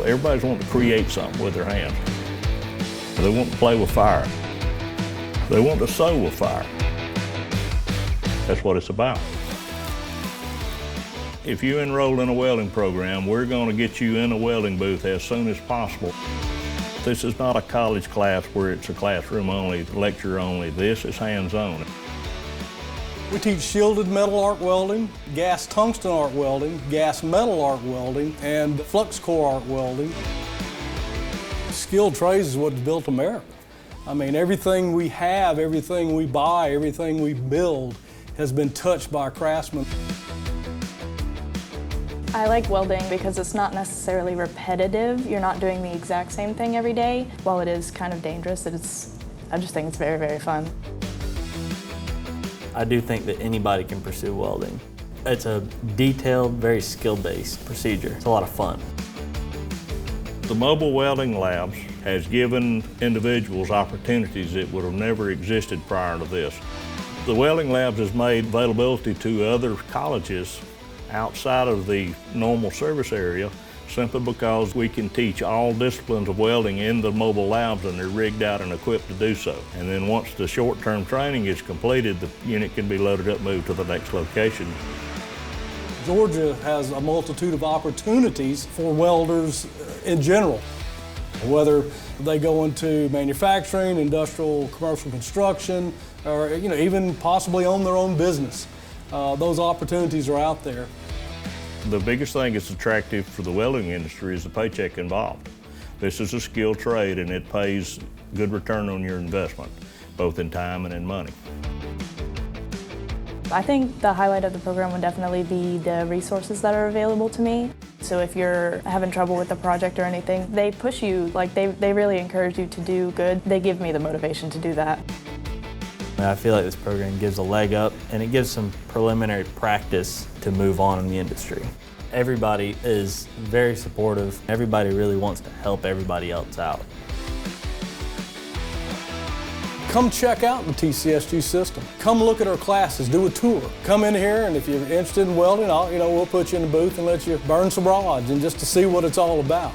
everybody's wanting to create something with their hands. They want to play with fire. They want to sew with fire. That's what it's about. If you enroll in a welding program, we're going to get you in a welding booth as soon as possible. This is not a college class where it's a classroom only, lecture only. This is hands-on. We teach shielded metal arc welding, gas tungsten arc welding, gas metal arc welding, and flux core arc welding. Skilled trades is what's built America. I mean, everything we have, everything we buy, everything we build has been touched by craftsmen. I like welding because it's not necessarily repetitive. You're not doing the exact same thing every day. While it is kind of dangerous, I just think it's very, very fun. I do think that anybody can pursue welding. It's a detailed, very skill-based procedure. It's a lot of fun. The mobile welding labs has given individuals opportunities that would have never existed prior to this. The welding labs has made availability to other colleges outside of the normal service area simply because we can teach all disciplines of welding in the mobile labs, and they're rigged out and equipped to do so. And then once the short-term training is completed, the unit can be loaded up, moved to the next location. Georgia has a multitude of opportunities for welders in general. Whether they go into manufacturing, industrial, commercial construction, or even possibly own their own business. Those opportunities are out there. The biggest thing that's attractive for the welding industry is the paycheck involved. This is a skilled trade, and it pays good return on your investment, both in time and in money. I think the highlight of the program would definitely be the resources that are available to me. So if you're having trouble with a project or anything, they push you, like they really encourage you to do good. They give me the motivation to do that. I feel like this program gives a leg up, and it gives some preliminary practice to move on in the industry. Everybody is very supportive. Everybody really wants to help everybody else out. Come check out the TCSG system. Come look at our classes, do a tour. Come in here, and if you're interested in welding, we'll put you in the booth and let you burn some rods and just to see what it's all about.